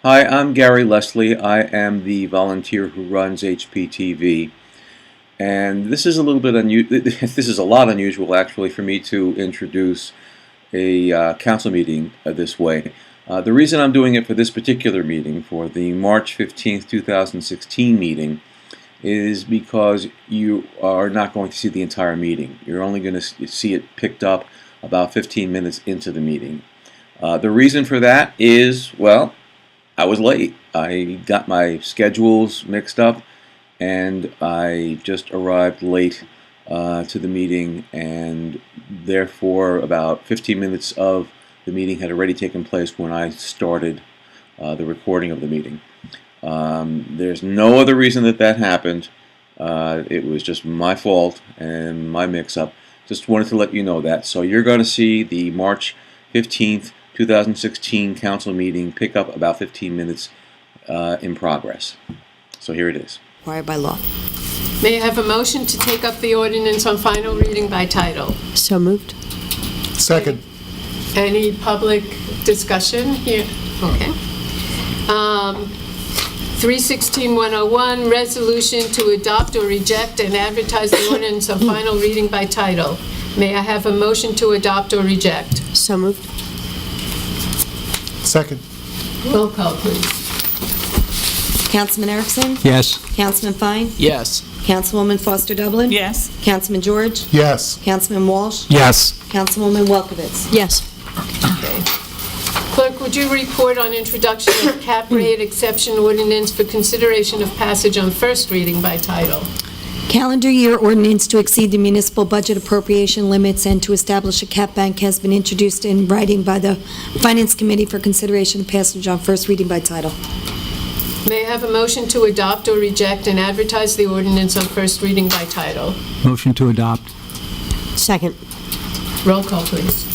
Hi, I'm Gary Leslie. I am the volunteer who runs HPTV, and this is a little bit unusual. This is a lot unusual, actually, for me to introduce a council meeting this way. The reason I'm doing it for this particular meeting, for the March 15th, 2016 meeting, is because you are not going to see the entire meeting. You're only going to see it picked up about 15 minutes into the meeting. The reason for that is, well, I was late. I got my schedules mixed up, and I just arrived late to the meeting, and therefore about 15 minutes of the meeting had already taken place when I started the recording of the meeting. There's no other reason that happened. It was just my fault and my mix-up. Just wanted to let you know that. So you're going to see the March 15th 2016 council meeting pick up about 15 minutes in progress. So here it is. Required by law. May I have a motion to take up the ordinance on final reading by title? So moved. Second. Any public discussion here? Okay. 316-101, resolution to adopt or reject and advertise the ordinance on final reading by title. May I have a motion to adopt or reject? So moved. Second. Roll call, please. Councilman Erickson? Yes. Councilman Fine? Yes. Councilwoman Foster Dublin? Yes. Councilman George? Yes. Councilman Walsh? Yes. Councilwoman Welkowitz? Yes. Okay. Clerk, would you report on introduction of cap rate exception ordinance for consideration of passage on first reading by title? Calendar year ordinance to exceed the municipal budget appropriation limits and to establish a cap bank has been introduced in writing by the Finance Committee for consideration of passage on first reading by title. May I have a motion to adopt or reject and advertise the ordinance on first reading by title? Motion to adopt. Second. Roll call, please.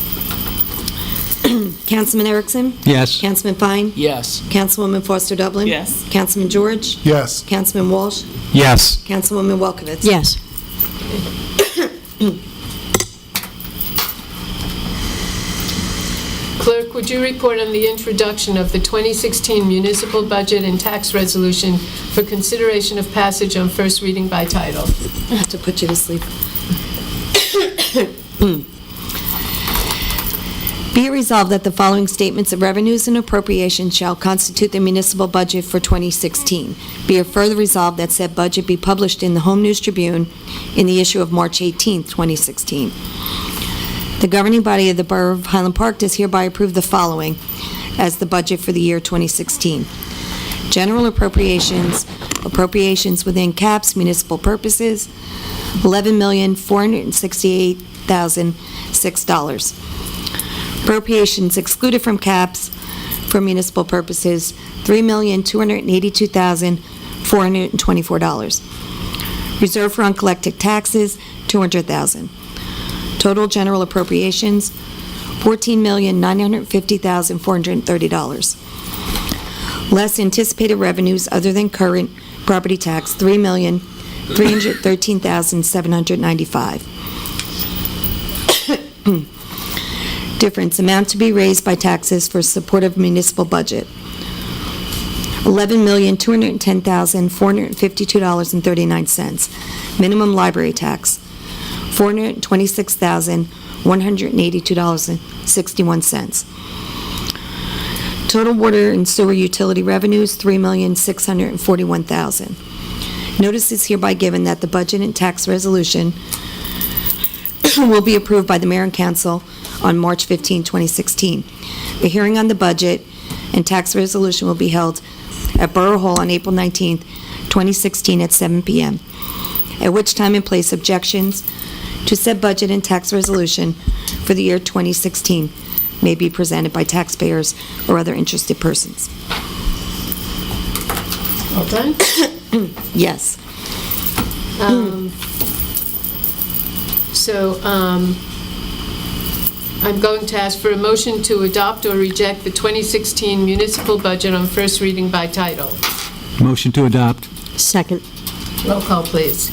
Councilman Erickson? Yes. Councilman Fine? Yes. Councilwoman Foster Dublin? Yes. Councilman George? Yes. Councilman Walsh? Yes. Councilwoman Welkowitz? Yes. Clerk, would you report on the introduction of the 2016 municipal budget and tax resolution for consideration of passage on first reading by title? I have to put you to sleep. Be it resolved that the following statements of revenues and appropriations shall constitute the municipal budget for 2016. Be it further resolved that said budget be published in the Home News Tribune in the issue of March 18, 2016. The governing body of the Borough of Highland Park does hereby approve the following as the budget for the year 2016. General appropriations within caps, municipal purposes, $11,468,006. Appropriations excluded from caps for municipal purposes, $3,282,424. Reserve for uncollected taxes, $200,000. Total general appropriations, $14,950,430. Less anticipated revenues other than current property tax, $3,313,795. Difference, amount to be raised by taxes for supportive municipal budget, $11,210,452.39. Minimum library tax, $426,182.61. Total water and sewer utility revenues, $3,641,000. Notice is hereby given that the budget and tax resolution will be approved by the mayor and council on March 15, 2016. The hearing on the budget and tax resolution will be held at Borough Hall on April 19, 2016 at 7 p.m., at which time and place objections to said budget and tax resolution for the year 2016 may be presented by taxpayers or other interested persons. All done? Yes. I'm going to ask for a motion to adopt or reject the 2016 municipal budget on first reading by title. Motion to adopt. Second. Roll call, please.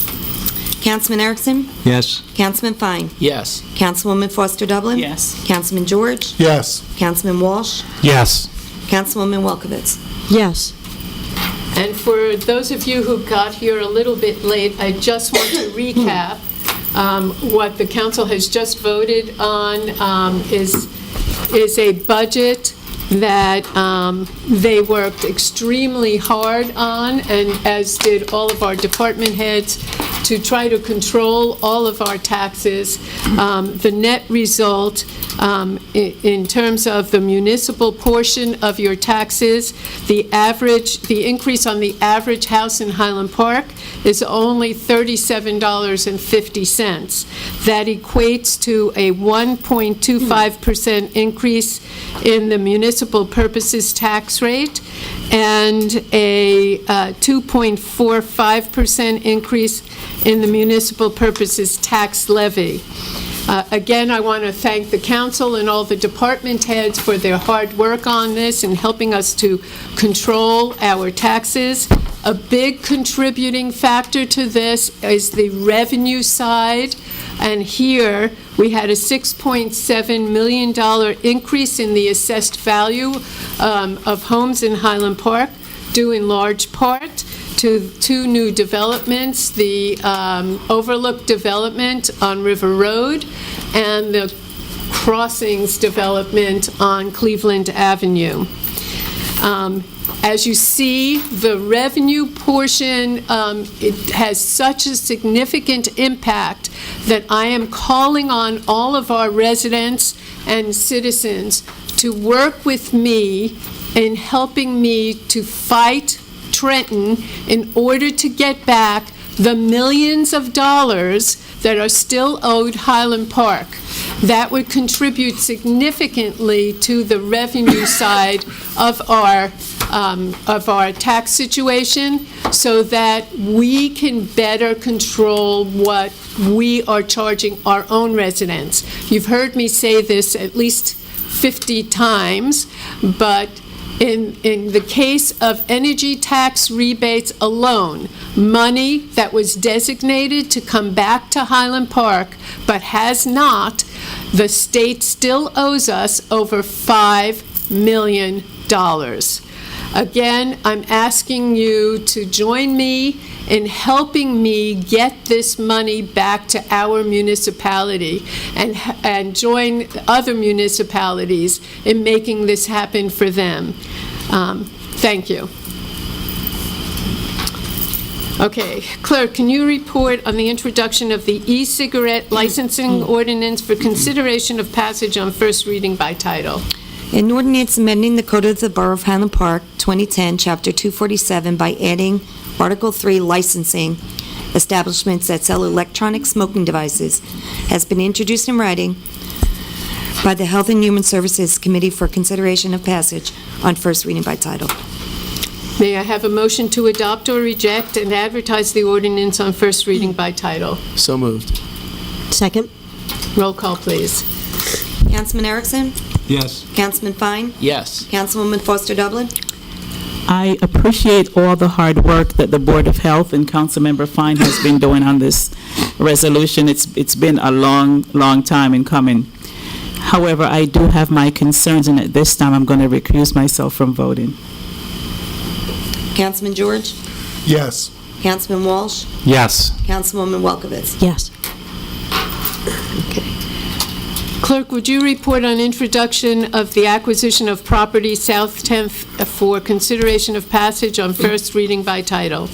Councilman Erickson? Yes. Councilman Fine? Yes. Councilwoman Foster Dublin? Yes. Councilman George? Yes. Councilman Walsh? Yes. Councilwoman Welkowitz? Yes. And for those of you who got here a little bit late, I just want to recap what the council has just voted on is a budget that they worked extremely hard on, and as did all of our department heads, to try to control all of our taxes. The net result in terms of the municipal portion of your taxes, the increase on the average house in Highland Park is only $37.50. That equates to a 1.25% increase in the municipal purposes tax rate and a 2.45% increase in the municipal purposes tax levy. Again, I want to thank the council and all the department heads for their hard work on this and helping us to control our taxes. A big contributing factor to this is the revenue side, and here we had a $6.7 million increase in the assessed value of homes in Highland Park, due in large part to two new developments, the Overlook development on River Road and the Crossings development on Cleveland Avenue. As you see, the revenue portion, it has such a significant impact that I am calling on all of our residents and citizens to work with me in helping me to fight Trenton in order to get back the millions of dollars that are still owed Highland Park. That would contribute significantly to the revenue side of our tax situation, so that we can better control what we are charging our own residents. You've heard me say this at least 50 times, but in the case of energy tax rebates alone, money that was designated to come back to Highland Park but has not, the state still owes us over $5 million. Again, I'm asking you to join me in helping me get this money back to our municipality and join other municipalities in making this happen for them. Thank you. Okay, Clerk, can you report on the introduction of the e-cigarette licensing ordinance for consideration of passage on first reading by title? An ordinance amending the Code of the Borough of Highland Park, 2010, Chapter 247, by adding Article 3 licensing establishments that sell electronic smoking devices, has been introduced in writing by the Health and Human Services Committee for consideration of passage on first reading by title. May I have a motion to adopt or reject and advertise the ordinance on first reading by title? So moved. Second? Roll call, please. Councilman Erickson? Yes. Councilman Fine? Yes. Councilwoman Foster Dublin? I appreciate all the hard work that the Board of Health and Councilmember Fine has been doing on this resolution. It's been a long time in coming. However, I do have my concerns, and at this time I'm going to recuse myself from voting. Councilman George? Yes. Councilman Walsh? Yes. Councilwoman Welkowitz? Yes. Clerk, would you report on introduction of the acquisition of property South 10th for consideration of passage on first reading by title?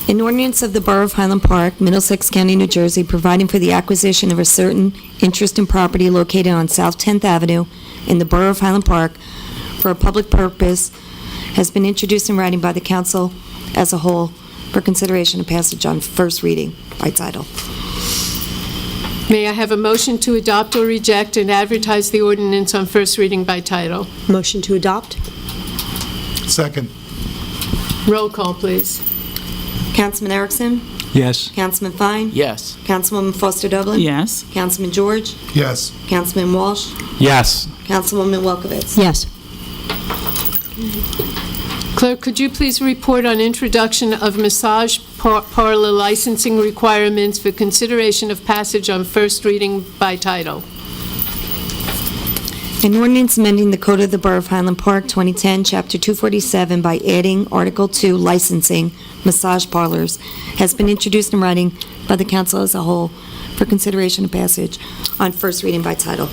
An ordinance of the Borough of Highland Park, Middlesex County, New Jersey, providing for the acquisition of a certain interest in property located on South 10th Avenue in the Borough of Highland Park for a public purpose, has been introduced in writing by the council as a whole for consideration of passage on first reading by title. May I have a motion to adopt or reject and advertise the ordinance on first reading by title? Motion to adopt? Second. Roll call, please. Councilman Erickson? Yes. Councilman Fine? Yes. Councilwoman Foster Dublin? Yes. Councilman George? Yes. Councilman Walsh? Yes. Councilwoman Welkowitz? Yes. Clerk, could you please report on introduction of massage parlor licensing requirements for consideration of passage on first reading by title? An ordinance amending the Code of the Borough of Highland Park, 2010, Chapter 247 by adding Article 2 licensing massage parlors has been introduced in writing by the council as a whole for consideration and passage on first reading by title.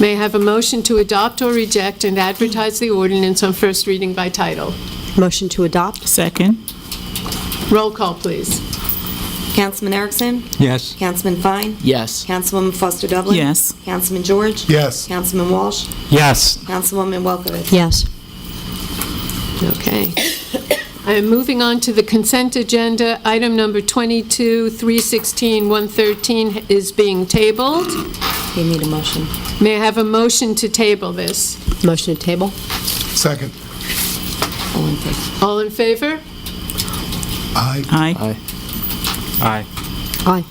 May I have a motion to adopt or reject and advertise the ordinance on first reading by title? Motion to adopt? Second. Roll call, please. Councilman Erickson? Yes. Councilman Fine? Yes. Councilwoman Foster Dublin? Yes. Councilman George? Yes. Councilman Walsh? Yes. Councilwoman Welkowitz? Yes. Okay. I am moving on to the consent agenda. Item number 22, 316, 113 is being tabled. You need a motion. May I have a motion to table this? Motion to table? Second. All in favor? All in favor? Aye. Aye. Aye. Aye. Aye.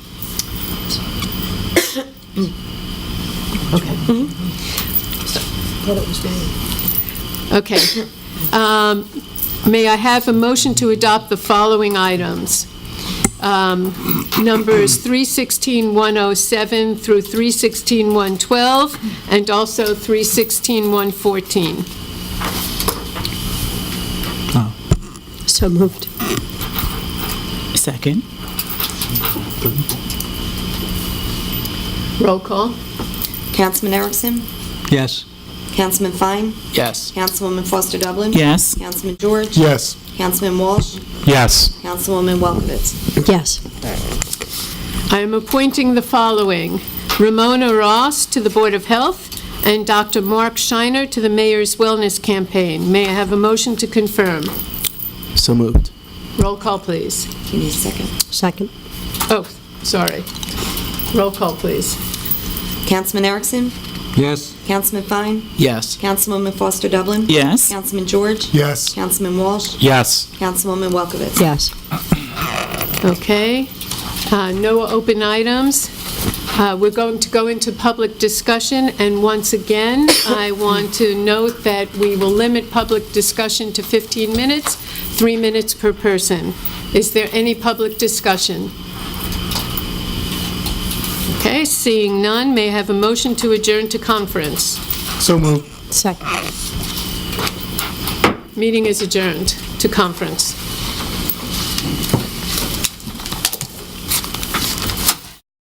Okay. May I have a motion to adopt the following items? Numbers 316-107 through 316-112, and also 316-114. So moved. Second. Roll call. Councilman Erickson? Yes. Councilman Fine? Yes. Councilwoman Foster Dublin? Yes. Councilman George? Yes. Councilman Walsh? Yes. Councilwoman Welkowitz? Yes. I am appointing the following: Ramona Ross to the Board of Health and Dr. Mark Shiner to the Mayor's Wellness Campaign. May I have a motion to confirm? So moved. Roll call, please. You need a second. Second? Oh, sorry. Roll call, please. Councilman Erickson? Yes. Councilman Fine? Yes. Councilwoman Foster Dublin? Yes. Councilman George? Yes. Councilman Walsh? Yes. Councilwoman Welkowitz? Yes. Okay. No open items. We're going to go into public discussion, and once again, I want to note that we will limit public discussion to 15 minutes, 3 minutes per person. Is there any public discussion? Okay, seeing none, may I have a motion to adjourn to conference? So moved. Second? Meeting is adjourned to conference.